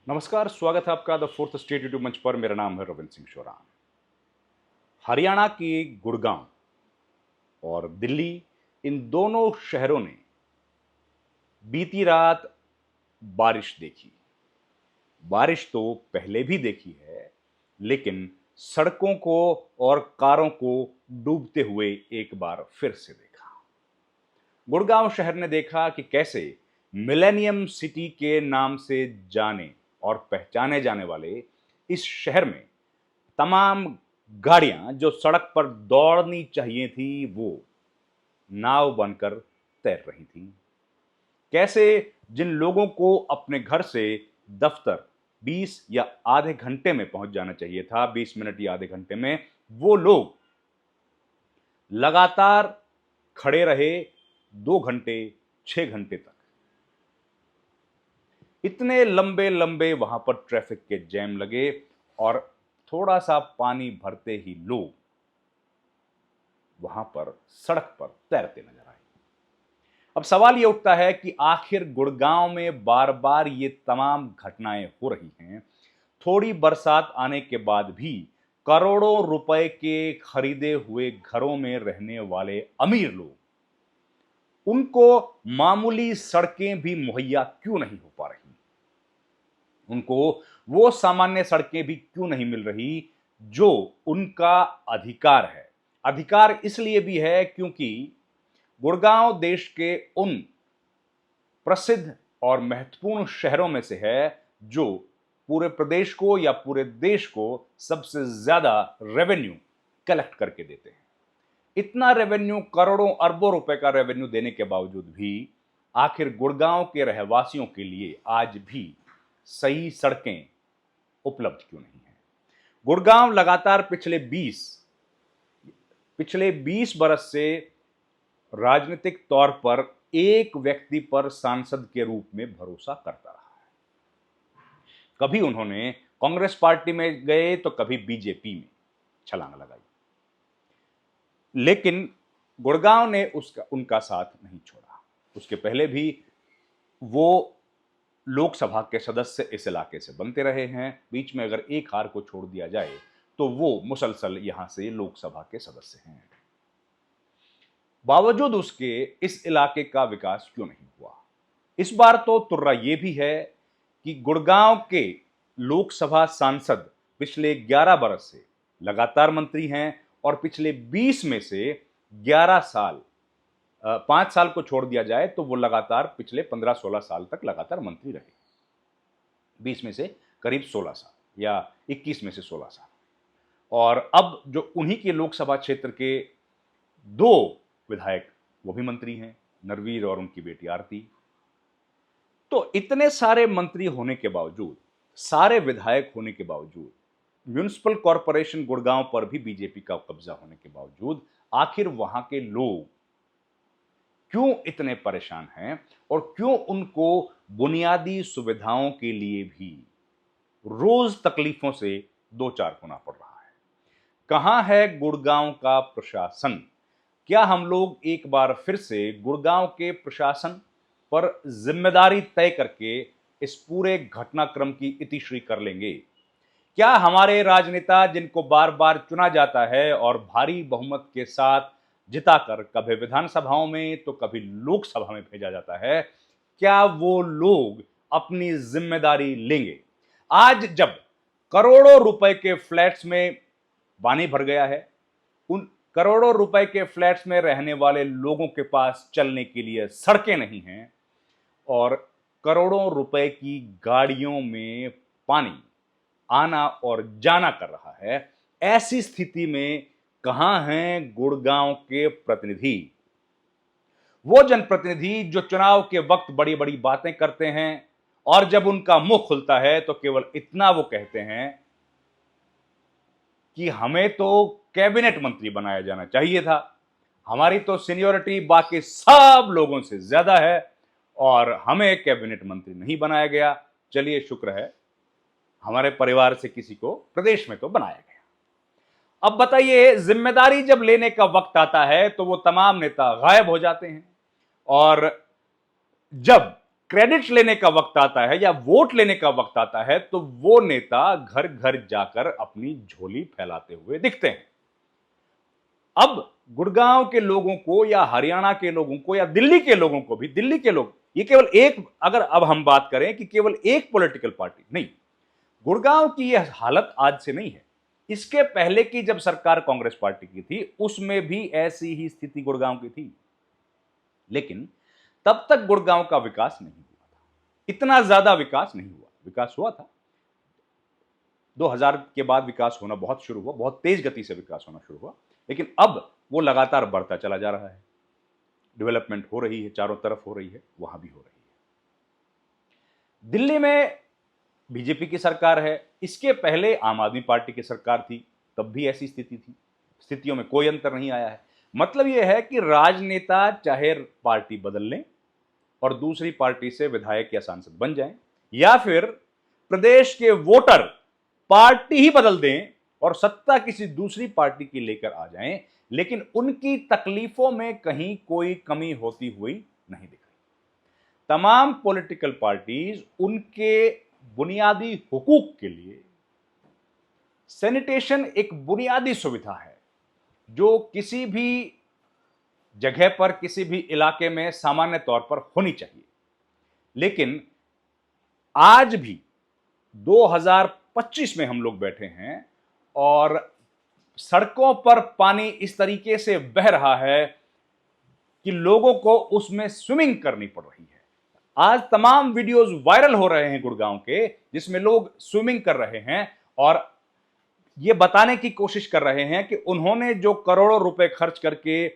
नमस्कार, स्वागत है आपका द फोर्थ स्टेट यूट्यूब मंच पर। मेरा नाम है रविंद्र सिंह शोरान। हरियाणा के गुड़गांव और दिल्ली, इन दोनों शहरों ने बीती रात बारिश देखी। बारिश तो पहले भी देखी है, लेकिन सड़कों को और कारों को डूबते हुए एक बार फिर से देखा। गुड़गांव शहर ने देखा कि कैसे मिलेनियम सिटी के नाम से जाने और पहचाने जाने वाले इस शहर में तमाम गाड़ियां जो सड़क पर दौड़नी चाहिए थी, वो नाव बनकर तैर रही थी। कैसे जिन लोगों को अपने घर से दफ्तर 20 या आधे घंटे में पहुंच जाना चाहिए था, 20 मिनट या आधे घंटे में, वो लोग लगातार खड़े रहे 2 घंटे 6 घंटे तक। इतने लंबे लंबे वहां पर ट्रैफिक के जैम लगे और थोड़ा सा पानी भरते ही लोग वहां पर सड़क पर तैरते नजर आए। अब सवाल यह उठता है कि आखिर गुड़गांव में बार बार ये तमाम घटनाएं हो रही हैं, थोड़ी बरसात आने के बाद भी करोड़ों रुपए के खरीदे हुए घरों में रहने वाले अमीर लोग, उनको मामूली सड़कें भी मुहैया क्यों नहीं हो पा रही? उनको वो सामान्य सड़कें भी क्यों नहीं मिल रही जो उनका अधिकार है? अधिकार इसलिए भी है क्योंकि गुड़गांव देश के उन प्रसिद्ध और महत्वपूर्ण शहरों में से है जो पूरे प्रदेश को या पूरे देश को सबसे ज्यादा रेवेन्यू कलेक्ट करके देते हैं। इतना रेवेन्यू, करोड़ों अरबों रुपए का रेवेन्यू देने के बावजूद भी आखिर गुड़गांव के रहवासियों के लिए आज भी सही सड़कें उपलब्ध क्यों नहीं है? गुड़गांव लगातार पिछले 20 बरस से राजनीतिक तौर पर एक व्यक्ति पर सांसद के रूप में भरोसा करता रहा है। कभी उन्होंने कांग्रेस पार्टी में गए तो कभी बीजेपी में छलांग लगाई, लेकिन गुड़गांव ने उनका साथ नहीं छोड़ा। उसके पहले भी वो लोकसभा के सदस्य इस इलाके से बनते रहे हैं। बीच में अगर एक हार को छोड़ दिया जाए तो वो मुसलसल यहां से लोकसभा के सदस्य हैं। बावजूद उसके इस इलाके का विकास क्यों नहीं हुआ? इस बार तो तुर्रा यह भी है कि गुड़गांव के लोकसभा सांसद पिछले 11 बरस से लगातार मंत्री हैं और पिछले 20 में से 11 साल, 5 साल को छोड़ दिया जाए तो वो लगातार पिछले 15-16 साल तक लगातार मंत्री रहे। 20 में से करीब 16 साल या 21 में से 16 साल। और अब जो उन्हीं के लोकसभा क्षेत्र के 2 विधायक, वो भी मंत्री हैं, नरवीर और उनकी बेटी आरती। तो इतने सारे मंत्री होने के बावजूद, सारे विधायक होने के बावजूद, म्युनिसिपल कॉरपोरेशन गुड़गांव पर भी बीजेपी का कब्जा होने के बावजूद, आखिर वहां के लोग क्यों इतने परेशान हैं और क्यों उनको बुनियादी सुविधाओं के लिए भी रोज तकलीफों से दो चार होना पड़ रहा है? कहां है गुड़गांव का प्रशासन? क्या हम लोग एक बार फिर से गुड़गांव के प्रशासन पर जिम्मेदारी तय करके इस पूरे घटनाक्रम की इतिश्री कर लेंगे? क्या हमारे राजनेता, जिनको बार बार चुना जाता है और भारी बहुमत के साथ जिताकर कभी विधानसभाओं में तो कभी लोकसभा में भेजा जाता है, क्या वो लोग अपनी जिम्मेदारी लेंगे? आज जब करोड़ों रुपए के फ्लैट्स में पानी भर गया है, उन करोड़ों रुपए के फ्लैट्स में रहने वाले लोगों के पास चलने के लिए सड़कें नहीं हैं और करोड़ों रुपए की गाड़ियों में पानी आना और जाना कर रहा है, ऐसी स्थिति में कहां हैं गुड़गांव के प्रतिनिधि? वो जनप्रतिनिधि जो चुनाव के वक्त बड़ी बड़ी बातें करते हैं और जब उनका मुंह खुलता है तो केवल इतना वो कहते हैं कि हमें तो कैबिनेट मंत्री बनाया जाना चाहिए था, हमारी तो सीनियरिटी बाकी सब लोगों से ज्यादा है और हमें कैबिनेट मंत्री नहीं बनाया गया। चलिए, शुक्र है हमारे परिवार से किसी को प्रदेश में तो बनाया गया। अब बताइए, जिम्मेदारी जब लेने का वक्त आता है तो वो तमाम नेता गायब हो जाते हैं और जब क्रेडिट लेने का वक्त आता है या वोट लेने का वक्त आता है तो वो नेता घर घर जाकर अपनी झोली फैलाते हुए दिखते हैं। अब गुड़गांव के लोगों को या हरियाणा के लोगों को या दिल्ली के लोगों को भी, दिल्ली के लोग, ये केवल एक, अगर अब हम बात करें कि केवल एक पॉलिटिकल पार्टी नहीं, गुड़गांव की यह हालत आज से नहीं है। इसके पहले की जब सरकार कांग्रेस पार्टी की थी उसमें भी ऐसी ही स्थिति गुड़गांव की थी, लेकिन तब तक गुड़गांव का विकास नहीं हुआ था, इतना ज्यादा विकास नहीं हुआ। विकास हुआ था 2000 के बाद, विकास होना बहुत शुरू हुआ, बहुत तेज गति से विकास होना शुरू हुआ, लेकिन अब वो लगातार बढ़ता चला जा रहा है। डेवलपमेंट हो रही है, चारों तरफ हो रही है, वहां भी हो रही है। दिल्ली में बीजेपी की सरकार है, इसके पहले आम आदमी पार्टी की सरकार थी, तब भी ऐसी स्थिति थी, स्थितियों में कोई अंतर नहीं आया है। मतलब यह है कि राजनेता चाहे पार्टी बदल लें और दूसरी पार्टी से विधायक या सांसद बन जाएं, या फिर प्रदेश के वोटर पार्टी ही बदल दें और सत्ता किसी दूसरी पार्टी की लेकर आ जाएं, लेकिन उनकी तकलीफों में कहीं कोई कमी होती हुई नहीं दिख रही। तमाम पॉलिटिकल पार्टीज उनके बुनियादी हुकूक के लिए, सैनिटेशन एक बुनियादी सुविधा है जो किसी भी जगह पर, किसी भी इलाके में सामान्य तौर पर होनी चाहिए, लेकिन आज भी 2025 में हम लोग बैठे हैं और सड़कों पर पानी इस तरीके से बह रहा है कि लोगों को उसमें स्विमिंग करनी पड़ रही है। आज तमाम वीडियोस वायरल हो रहे हैं गुड़गांव के, जिसमें लोग स्विमिंग कर रहे हैं और ये बताने की कोशिश कर रहे हैं कि उन्होंने जो करोड़ों रुपए खर्च करके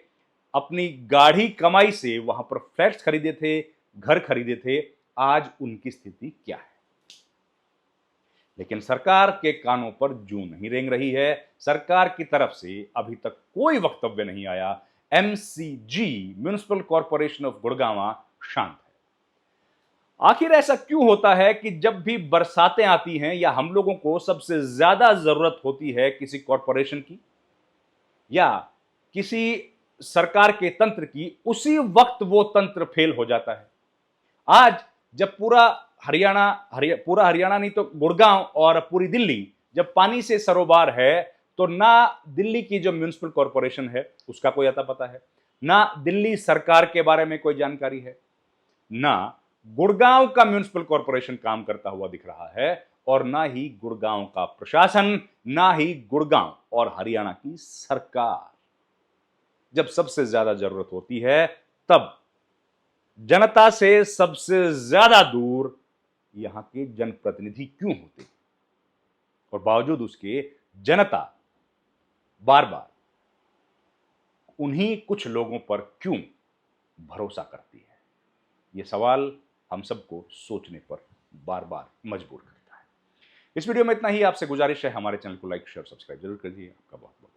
अपनी गाढ़ी कमाई से वहां पर फ्लैट्स खरीदे थे, घर खरीदे थे, आज उनकी स्थिति क्या है। लेकिन सरकार के कानों पर जूं नहीं रेंग रही है। सरकार की तरफ से अभी तक कोई वक्तव्य नहीं आया। MCG, municipal corporation of Gurgaon, शांत है। आखिर ऐसा क्यों होता है कि जब भी बरसातें आती हैं या हम लोगों को सबसे ज्यादा जरूरत होती है किसी कॉर्पोरेशन की या किसी सरकार के तंत्र की, उसी वक्त वो तंत्र फेल हो जाता है। आज जब पूरा हरियाणा नहीं तो गुड़गांव और पूरी दिल्ली जब पानी से सरोबार है, तो ना दिल्ली की जो म्युनिसिपल कॉर्पोरेशन है उसका कोई अता पता है, ना दिल्ली सरकार के बारे में कोई जानकारी है, ना गुड़गांव का म्युनिसिपल कॉर्पोरेशन काम करता हुआ दिख रहा है, और ना ही गुड़गांव का प्रशासन, ना ही गुड़गांव और हरियाणा की सरकार। जब सबसे ज्यादा जरूरत होती है तब जनता से सबसे ज्यादा दूर यहां के जनप्रतिनिधि क्यों होते, और बावजूद उसके जनता बार बार उन्हीं कुछ लोगों पर क्यों भरोसा करती है। यह सवाल हम सबको सोचने पर बार बार मजबूर करता है। इस वीडियो में इतना ही। आपसे गुजारिश है हमारे चैनल को लाइक, शेयर, सब्सक्राइब जरूर कर दीजिए। आपका बहुत बहुत